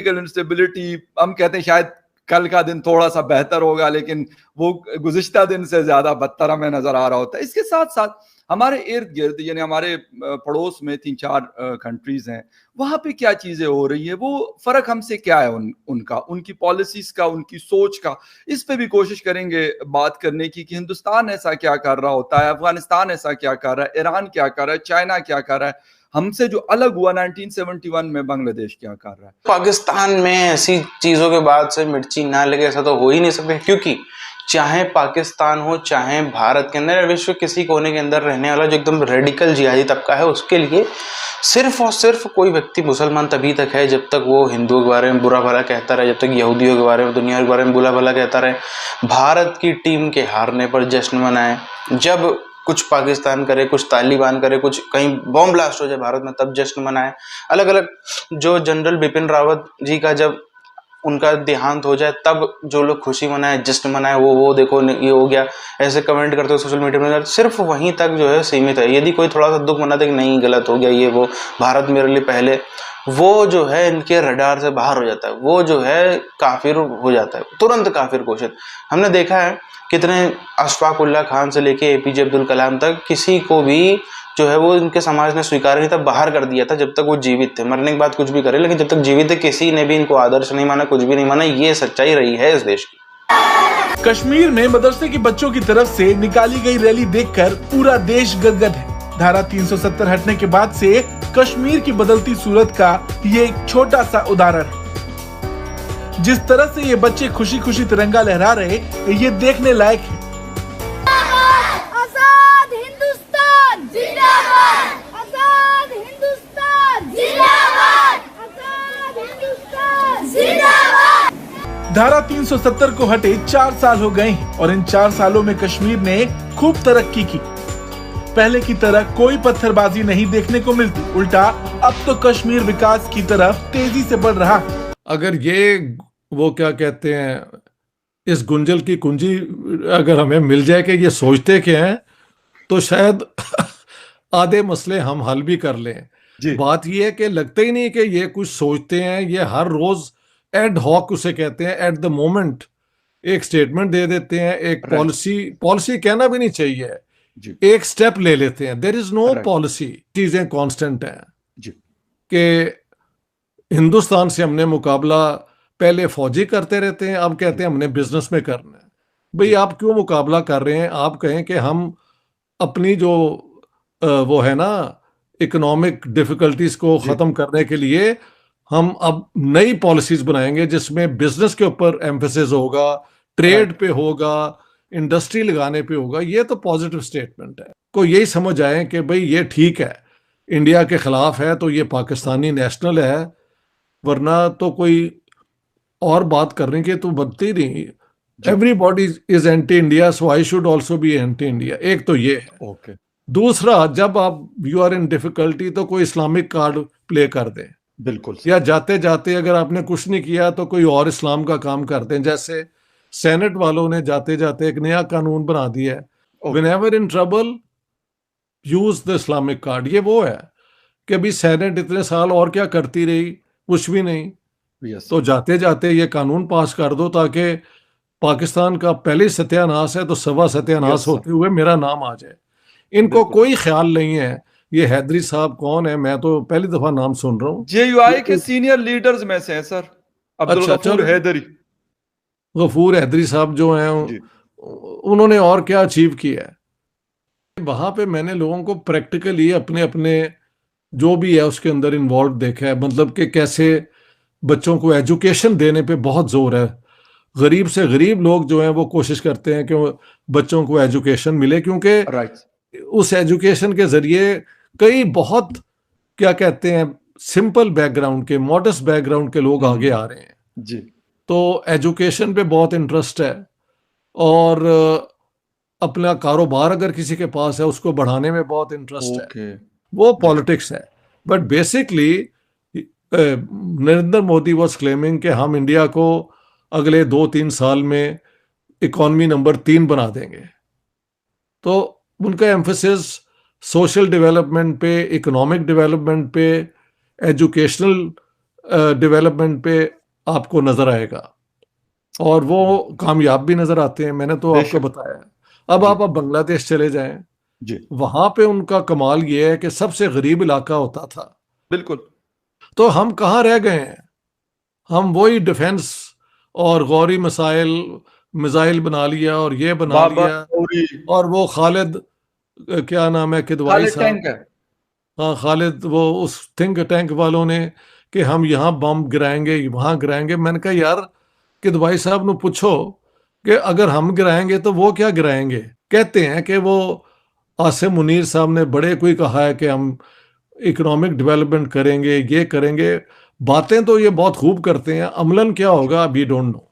Political instability, हम कहते हैं शायद कल का दिन थोड़ा सा बेहतर होगा, लेकिन वो गुज़िश्ता दिन से ज्यादा बदतर हमें नजर आ रहा होता है। इसके साथ साथ हमारे इर्द गिर्द यानी हमारे पड़ोस में 3-4 कंट्रीज हैं, वहां पे क्या चीजें हो रही है, वो फर्क हमसे क्या है उनका, उनकी पॉलिसीज का, उनकी सोच का, इस पे भी कोशिश करेंगे बात करने की कि हिंदुस्तान ऐसा क्या कर रहा होता है, अफगानिस्तान ऐसा क्या कर रहा है, ईरान क्या कर रहा है, चाइना क्या कर रहा है, हमसे जो अलग हुआ 1971 में बांग्लादेश क्या कर रहा है। पाकिस्तान में ऐसी चीजों के बाद से मिर्ची ना लगे ऐसा तो हो ही नहीं सकता, क्योंकि चाहे पाकिस्तान हो चाहे भारत के अंदर, विश्व किसी कोने के अंदर रहने वाला जो एकदम रेडिकल जिहादी तबका है, उसके लिए सिर्फ और सिर्फ कोई व्यक्ति मुसलमान तभी तक है जब तक वो हिंदुओं के बारे में बुरा भला कहता रहे, जब तक यहूदियों के बारे में, दुनिया के बारे में बुरा भला कहता रहे, भारत की टीम के हारने पर जश्न मनाए, जब कुछ पाकिस्तान करे, कुछ तालिबान करे, कुछ कहीं बॉम्ब ब्लास्ट हो जाए भारत में तब जश्न मनाए, अलग अलग जो जनरल बिपिन रावत जी का जब उनका देहांत हो जाए तब जो लोग खुशी मनाए, जश्न मनाए, वो देखो ये हो गया, ऐसे कमेंट करते हो सोशल मीडिया में, सिर्फ वहीं तक जो है सीमित है। यदि कोई थोड़ा सा दुख मनाते कि नहीं गलत हो गया ये वो, भारत मेरे लिए पहले, वो जो है इनके रडार से बाहर हो जाता है, वो जो है काफिर हो जाता है, तुरंत काफिर घोषित। हमने देखा है कितने अशफाक उल्लाह खान से लेके एपीजे अब्दुल कलाम तक किसी को भी जो है वो इनके समाज ने स्वीकार नहीं था, बाहर कर दिया था जब तक वो जीवित थे। मरने के बाद कुछ भी करे, लेकिन जब तक जीवित थे किसी ने भी इनको आदर्श नहीं माना, कुछ भी नहीं माना। ये सच्चाई रही है इस देश की। कश्मीर में मदरसे के बच्चों की तरफ से निकाली गई रैली देखकर पूरा देश गदगद है। धारा 370 हटने के बाद से कश्मीर की बदलती सूरत का ये एक छोटा सा उदाहरण है। जिस तरह से ये बच्चे खुशी खुशी तिरंगा लहरा रहे, ये देखने लायक है। आजाद हिंदुस्तान जिंदाबाद, आजाद हिंदुस्तान जिंदाबाद, आजाद हिंदुस्तान जिंदाबाद। धारा 370 को हटे 4 साल हो गए हैं और इन 4 सालों में कश्मीर ने खूब तरक्की की। पहले की तरह कोई पत्थरबाजी नहीं देखने को मिलती, उल्टा अब तो कश्मीर विकास की तरफ तेजी से बढ़ रहा है। अगर ये वो क्या कहते हैं, इस गुंजल की कुंजी अगर हमें मिल जाए कि ये सोचते क्या हैं, तो शायद आधे मसले हम हल भी कर लें। बात ये है कि लगता ही नहीं कि ये कुछ सोचते हैं, ये हर रोज एड हॉक उसे कहते हैं, एट द मोमेंट एक स्टेटमेंट दे देते हैं, एक पॉलिसी कहना भी नहीं चाहिए, एक स्टेप ले लेते हैं। There is no policy. चीजें कांस्टेंट हैं कि हिंदुस्तान से हमने मुकाबला पहले फौजी करते रहते हैं, अब कहते हैं हमने बिजनेस में करना है। भाई आप क्यों मुकाबला कर रहे हैं? आप कहें कि हम अपनी जो वो है ना इकोनॉमिक डिफिकल्टीज को खत्म करने के लिए हम अब नई पॉलिसीज बनाएंगे जिसमें बिजनेस के ऊपर एम्फेसिस होगा, ट्रेड पे होगा, इंडस्ट्री लगाने पे होगा। ये तो पॉजिटिव स्टेटमेंट है। को यही समझ आए कि भाई ये ठीक है, इंडिया के खिलाफ है तो ये पाकिस्तानी नेशनल है, वरना तो कोई और बात करने की तो बनती नहीं। Everybody is anti India, so I should also be anti India. एक तो ये है। दूसरा, जब आप यू आर इन डिफिकल्टी तो कोई इस्लामिक कार्ड प्ले कर दें, बिल्कुल, या जाते जाते अगर आपने कुछ नहीं किया तो कोई और इस्लाम का काम करते हैं। जैसे सेनेट वालों ने जाते जाते एक नया कानून बना दिया है, whenever in trouble use the Islamic card. ये वो है कि अभी सेनेट इतने साल और क्या करती रही, कुछ भी नहीं। तो जाते जाते ये कानून पास कर दो ताकि पाकिस्तान का पहले सत्यानाश है तो सवा सत्यानाश होते हुए मेरा नाम आ जाए। इनको कोई ख्याल नहीं है। ये हैदरी साहब कौन है? मैं तो पहली दफा नाम सुन रहा हूँ। जेयूआई के सीनियर लीडर्स में से हैं सर, अब्दुल गफूर हैदरी। गफूर हैदरी साहब जो हैं, उन्होंने और क्या अचीव किया है? वहां पे मैंने लोगों को प्रैक्टिकली अपने अपने जो भी है उसके अंदर इन्वॉल्व देखा है। मतलब कि कैसे बच्चों को एजुकेशन देने पे बहुत जोर है। गरीब से गरीब लोग जो हैं वो कोशिश करते हैं कि बच्चों को एजुकेशन मिले, क्योंकि उस एजुकेशन के जरिए कई बहुत क्या कहते हैं सिंपल बैकग्राउंड के, मॉडेस्ट बैकग्राउंड के लोग आगे आ रहे हैं जी। तो एजुकेशन पे बहुत इंटरेस्ट है, और अपना कारोबार अगर किसी के पास है उसको बढ़ाने में बहुत इंटरेस्ट है। वो पॉलिटिक्स है। But basically Narendra Modi was claiming कि हम इंडिया को अगले 2-3 साल में इकॉनमी नंबर 3 बना देंगे। तो उनका एम्फेसिस सोशल डेवलपमेंट पे, इकोनॉमिक डेवलपमेंट पे, एजुकेशनल डेवलपमेंट पे आपको नजर आएगा, और वो कामयाब भी नजर आते हैं। मैंने तो आपको बेशक। बताया। अब जी। आप बांग्लादेश चले जाएं, जी वहां पे उनका कमाल ये है कि सबसे गरीब इलाका होता था। बिल्कुल। तो हम कहाँ रह गए हैं? हम वही डिफेंस और गौरी मिसाइल बना लिया और ये बना बाबर लिया, गौरी और वो खालिद क्या नाम है, किदवाई खालिद साहब, टैंक है। हाँ खालिद, वो उस थिंक टैंक वालों ने कि हम यहाँ बम गिराएंगे वहां गिराएंगे। मैंने कहा यार किदवाई साहब ने पूछो कि अगर हम गिराएंगे तो वो क्या गिराएंगे। कहते हैं कि वो आसिम मुनीर साहब ने बड़े कोई कहा है कि हम इकोनॉमिक डेवलपमेंट करेंगे, ये करेंगे। बातें तो ये बहुत खूब करते हैं, अमलन क्या होगा अभी डोंट नो।